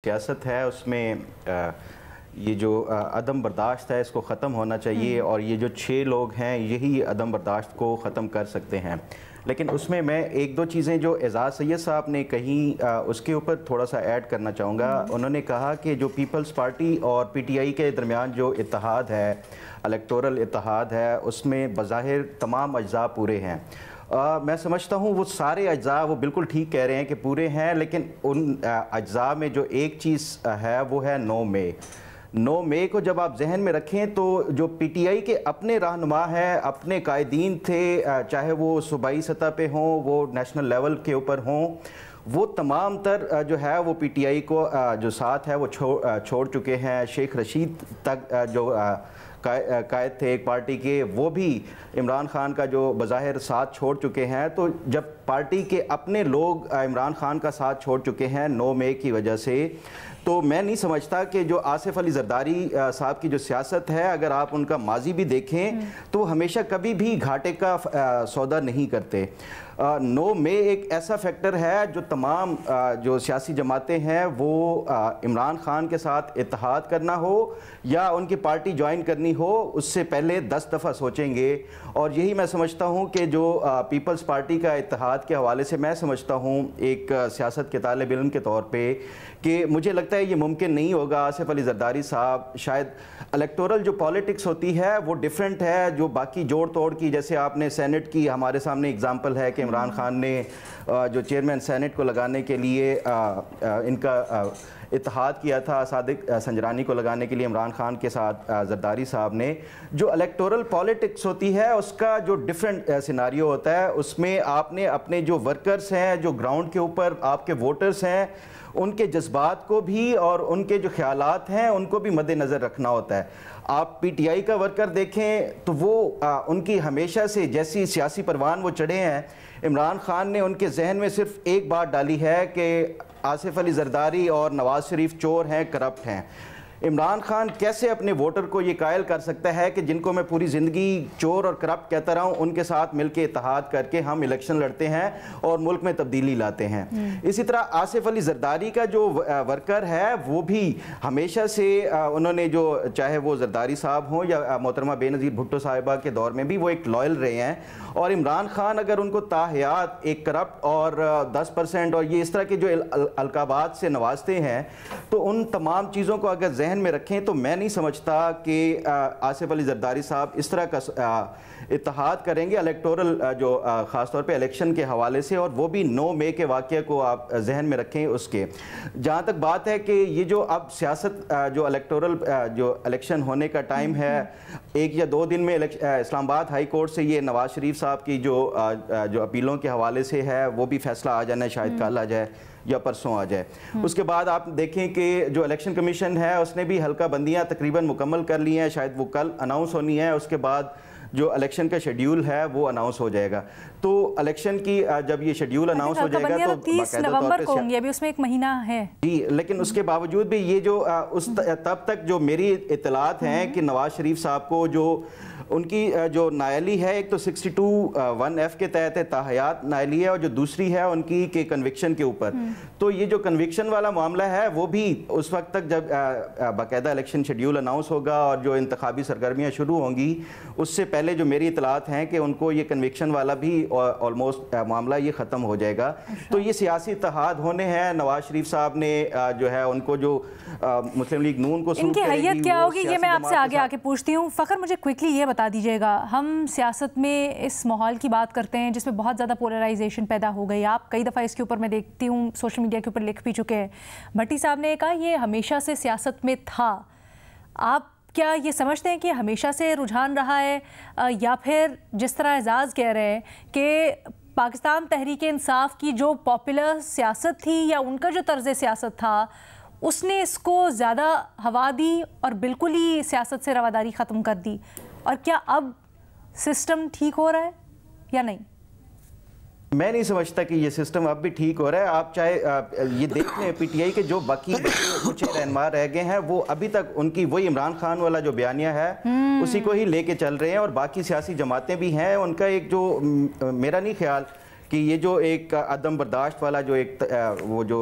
سیاست ہے اس میں یہ جو عدم برداشت ہے اس کو ختم ہونا چاہیے اور یہ جو 6 لوگ ہیں یہی عدم برداشت کو ختم کر سکتے ہیں. لیکن اس میں ایک دو چیزیں جو اعزاز سید صاحب نے کہیں اس کے اوپر تھوڑا سا ایڈ کرنا چاہوں گا. انہوں نے کہا کہ جو پیپلز پارٹی اور پی ٹی آئی کے درمیان جو اتحاد ہے، الیکٹورل اتحاد ہے، اس میں بظاہر تمام اجزاء پورے ہیں. میں سمجھتا ہوں وہ سارے اجزاء وہ بالکل ٹھیک کہہ رہے ہیں کہ پورے ہیں، لیکن ان اجزاء میں جو ایک چیز ہے وہ ہے 9 مئی. 9 مئی کو جب آپ ذہن میں رکھیں تو جو پی ٹی آئی کے اپنے رہنما ہیں، اپنے قائدین تھے، چاہے وہ صوبائی سطح پہ ہوں، وہ نیشنل لیول کے اوپر ہوں، وہ تمام تر جو ہے وہ پی ٹی آئی کو جو ساتھ ہے وہ چھوڑ چکے ہیں. شیخ رشید تک جو قائد تھے ایک پارٹی کے، وہ بھی عمران خان کا جو بظاہر ساتھ چھوڑ چکے ہیں. تو جب پارٹی کے اپنے لوگ عمران خان کا ساتھ چھوڑ چکے ہیں 9 مئی کی وجہ سے، تو میں نہیں سمجھتا کہ جو آصف علی زرداری صاحب کی جو سیاست ہے، اگر آپ ان کا ماضی بھی دیکھیں تو ہمیشہ کبھی بھی گھاٹے کا سودا نہیں کرتے. 9 مئی ایک ایسا فیکٹر ہے جو تمام جو سیاسی جماعتیں ہیں وہ عمران خان کے ساتھ اتحاد کرنا ہو یا ان کی پارٹی جوائن کرنی ہو، اس سے پہلے 10 دفعہ سوچیں گے. اور یہی میں سمجھتا ہوں کہ جو پیپلز پارٹی کا اتحاد کے حوالے سے میں سمجھتا ہوں ایک سیاست کے طالب علم کے طور پہ کہ مجھے لگتا ہے یہ ممکن نہیں ہوگا. آصف علی زرداری صاحب شاید الیکٹورل جو پالیٹکس ہوتی ہے وہ ڈیفرنٹ ہے جو باقی جوڑ توڑ کی، جیسے آپ نے سینٹ کی ہمارے سامنے اگزامپل ہے کہ عمران خان نے جو چیئرمین سینٹ کو لگانے کے لیے ان کا اتحاد کیا تھا، صادق سنجرانی کو لگانے کے لیے عمران خان کے ساتھ زرداری صاحب نے. جو الیکٹورل پالیٹکس ہوتی ہے اس کا جو ڈیفرنٹ سیناریو ہوتا ہے، اس میں آپ نے اپنے جو ورکرز ہیں، جو گراؤنڈ کے اوپر آپ کے ووٹرز ہیں، ان کے جذبات کو بھی اور ان کے جو خیالات ہیں ان کو بھی مد نظر رکھنا ہوتا ہے. آپ پی ٹی آئی کا ورکر دیکھیں تو وہ ان کی ہمیشہ سے جیسی سیاسی پروان وہ چڑھے ہیں، عمران خان نے ان کے ذہن میں صرف ایک بات ڈالی ہے کہ آصف علی زرداری اور نواز شریف چور ہیں، کرپٹ ہیں. عمران خان کیسے اپنے ووٹر کو یہ قائل کر سکتا ہے کہ جن کو میں پوری زندگی چور اور کرپٹ کہتا رہا ہوں، ان کے ساتھ مل کے اتحاد کر کے ہم الیکشن لڑتے ہیں اور ملک میں تبدیلی لاتے ہیں. اسی طرح آصف علی زرداری کا جو ورکر ہے وہ بھی ہمیشہ سے انہوں نے جو چاہے وہ زرداری صاحب ہوں یا محترمہ بے نظیر بھٹو صاحبہ کے دور میں بھی وہ ایک لائل رہے ہیں. اور عمران خان اگر ان کو تاحیات ایک کرپٹ اور 10% اور یہ اس طرح کے جو القابات سے نوازتے ہیں، تو ان تمام چیزوں کو اگر ذہن میں رکھیں تو میں نہیں سمجھتا کہ آصف علی زرداری صاحب اس طرح کا اتحاد کریں گے الیکٹورل جو خاص طور پہ الیکشن کے حوالے سے. اور وہ بھی 9 مئی کے واقعے کو آپ ذہن میں رکھیں. اس کے جہاں تک بات ہے کہ یہ جو اب سیاست جو الیکٹورل جو الیکشن ہونے کا ٹائم ہے، 1 یا 2 دن میں اسلام آباد ہائی کورٹ سے یہ نواز شریف صاحب کی جو اپیلوں کے حوالے سے ہے وہ بھی فیصلہ آ جانا ہے، شاید کل آ جائے یا پرسوں آ جائے. اس کے بعد آپ دیکھیں کہ جو الیکشن کمیشن ہے اس نے بھی حلقہ بندیاں تقریباً مکمل کر لی ہیں، شاید وہ کل اناؤنس ہونی ہے. اس کے بعد جو الیکشن کا شیڈیول ہے وہ اناؤنس ہو جائے گا. تو الیکشن کی جب یہ شیڈیول اناؤنس ہو جائے گا تو 30 نومبر کو ہوں گے، ابھی اس میں 1 مہینہ ہے جی. لیکن اس کے باوجود بھی یہ جو تب تک جو میری اطلاعات ہیں کہ نواز شریف صاحب کو جو ان کی جو نائلی ہے، ایک تو 62(1)(f) کے تحت ہے، تاحیات نائلی ہے، اور جو دوسری ہے ان کی کہ کنوکشن کے اوپر. تو یہ جو کنوکشن والا معاملہ ہے وہ بھی اس وقت تک جب باقاعدہ الیکشن شیڈیول اناؤنس ہوگا اور جو انتخابی سرگرمیاں شروع ہوں گی، اس سے پہلے جو میری اطلاعات ہیں کہ ان کو یہ کنوکشن والا بھی آلموسٹ معاملہ یہ ختم ہو جائے گا. تو یہ سیاسی اتحاد ہونے ہیں. نواز شریف صاحب نے جو ہے ان کو جو مسلم لیگ نون کو ان کی حیثیت کیا ہوگی یہ میں آپ سے آگے آ کے پوچھتی ہوں. فخر مجھے کوئکلی یہ بتا دیجیے گا، ہم سیاست میں اس ماحول کی بات کرتے ہیں جس میں بہت زیادہ پولرائزیشن پیدا ہو گئی. آپ کئی دفعہ اس کے اوپر میں دیکھتی ہوں سوشل میڈیا کے اوپر لکھ بھی چکے ہیں. بھٹی صاحب نے کہا یہ ہمیشہ سے سیاست میں تھا. آپ کیا یہ سمجھتے ہیں کہ ہمیشہ سے رجحان رہا ہے، یا پھر جس طرح اعزاز کہہ رہے ہیں کہ پاکستان تحریک انصاف کی جو پاپولر سیاست تھی یا ان کا جو طرز سیاست تھا اس نے اس کو زیادہ ہوا دی اور بالکل ہی سیاست سے رواداری ختم کر دی؟ اور کیا اب سسٹم ٹھیک ہو رہا ہے یا نہیں؟ میں نہیں سمجھتا کہ یہ سسٹم اب بھی ٹھیک ہو رہا ہے. آپ چاہے یہ دیکھ لیں پی ٹی آئی کے جو باقی کچھ رہنما رہ گئے ہیں وہ ابھی تک ان کی وہی عمران خان والا جو بیانیہ ہے اسی کو ہی لے کے چل رہے ہیں. اور باقی سیاسی جماعتیں بھی ہیں، ان کا ایک جو میرا نہیں خیال کہ یہ جو ایک عدم برداشت والا جو ایک وہ جو